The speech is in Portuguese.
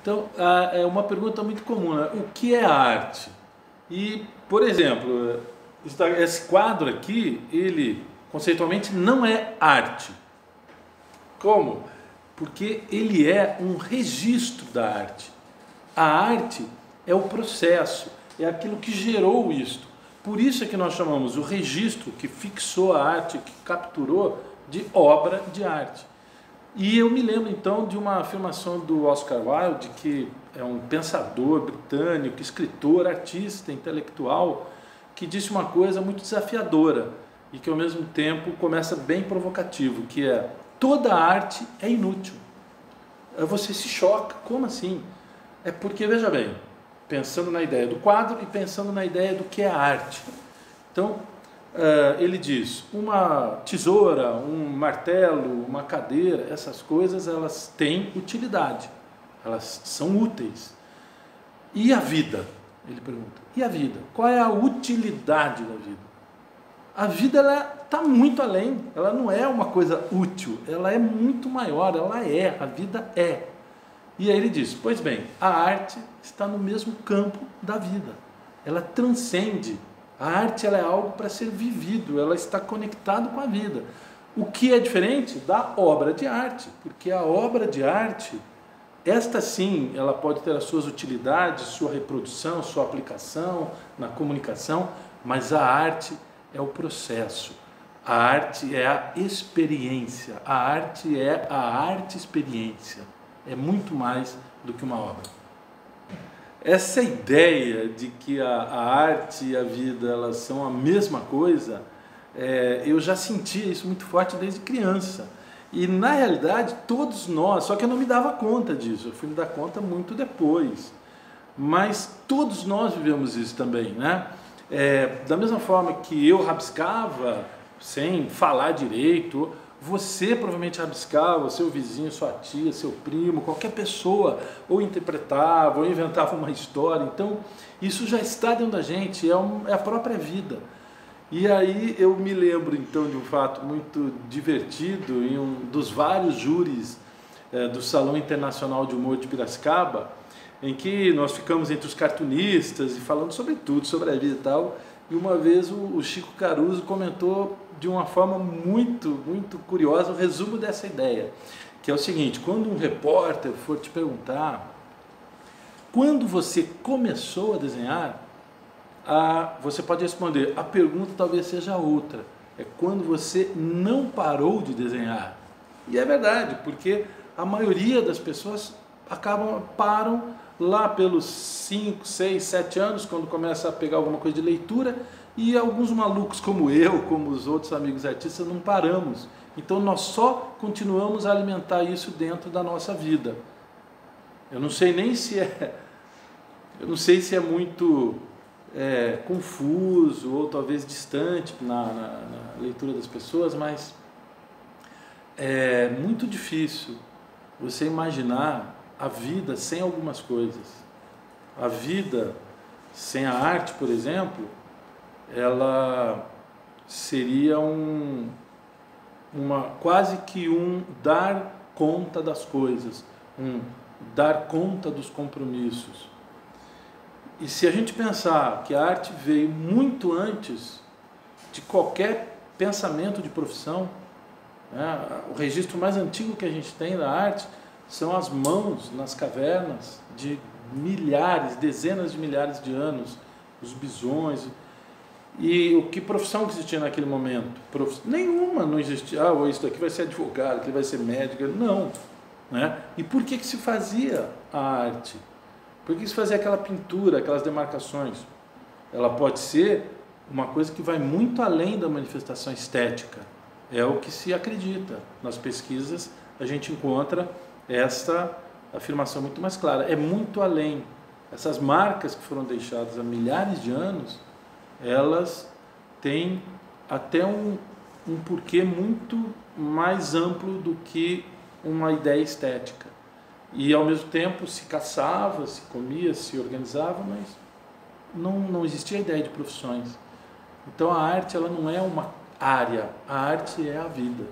Então, é uma pergunta muito comum, né? O que é arte? E, por exemplo, esse quadro aqui, ele conceitualmente não é arte. Como? Porque ele é um registro da arte. A arte é o processo, é aquilo que gerou isto. Por isso é que nós chamamos o registro que fixou a arte, que capturou, de obra de arte. E eu me lembro então de uma afirmação do Oscar Wilde, que é um pensador britânico, escritor, artista, intelectual, que disse uma coisa muito desafiadora e que ao mesmo tempo começa bem provocativo, que é: toda arte é inútil. Você se choca, como assim? É porque, veja bem, pensando na ideia do quadro e pensando na ideia do que é arte. Então, ele diz, uma tesoura, um martelo, uma cadeira, essas coisas, elas têm utilidade, elas são úteis. E a vida? Ele pergunta, e a vida? Qual é a utilidade da vida? A vida, ela está muito além, ela não é uma coisa útil, ela é muito maior, a vida é. E aí ele diz, pois bem, a arte está no mesmo campo da vida, ela transcende. A arte, ela é algo para ser vivido, ela está conectada com a vida. O que é diferente da obra de arte, porque a obra de arte, esta sim, ela pode ter as suas utilidades, sua reprodução, sua aplicação na comunicação, mas a arte é o processo, a arte é a experiência, a arte é a arte-experiência, é muito mais do que uma obra. Essa ideia de que a arte e a vida, elas são a mesma coisa, eu já sentia isso muito forte desde criança. E na realidade, todos nós, só que eu não me dava conta disso, eu fui me dar conta muito depois. Mas todos nós vivemos isso também, né? Da mesma forma que eu rabiscava, sem falar direito, você provavelmente rabiscava, seu vizinho, sua tia, seu primo, qualquer pessoa, ou interpretava, ou inventava uma história. Então, isso já está dentro da gente, é a própria vida. E aí eu me lembro então de um fato muito divertido em um dos vários júris do Salão Internacional de Humor de Piracicaba, em que nós ficamos entre os cartunistas e falando sobre tudo, sobre a vida e tal, e uma vez o Chico Caruso comentou de uma forma muito curiosa o resumo dessa ideia, que é o seguinte: quando um repórter for te perguntar quando você começou a desenhar, você pode responder, a pergunta talvez seja outra, é quando você não parou de desenhar. E é verdade, porque a maioria das pessoas param lá pelos 5, 6, 7 anos, quando começa a pegar alguma coisa de leitura, e alguns malucos como eu, como os outros amigos artistas, não paramos. Então nós só continuamos a alimentar isso dentro da nossa vida. Eu não sei nem se é muito confuso ou talvez distante na leitura das pessoas, mas é muito difícil você imaginar a vida sem algumas coisas. A vida sem a arte, por exemplo, ela seria quase que um dar conta das coisas, um dar conta dos compromissos. E se a gente pensar que a arte veio muito antes de qualquer pensamento de profissão, né? O registro mais antigo que a gente tem da arte são as mãos nas cavernas de milhares, dezenas de milhares de anos, os bisões. E que profissão que existia naquele momento? Nenhuma, não existia. Isso daqui vai ser advogado, aquele vai ser médico. Não. Né? E por que se fazia a arte? Por que se fazia aquela pintura, aquelas demarcações? Ela pode ser uma coisa que vai muito além da manifestação estética. É o que se acredita. Nas pesquisas a gente encontra essa afirmação muito mais clara. É muito além. Essas marcas que foram deixadas há milhares de anos, elas têm até um porquê muito mais amplo do que uma ideia estética. E ao mesmo tempo se caçava, se comia, se organizava, mas não existia a ideia de profissões. Então a arte, ela não é uma área, a arte é a vida.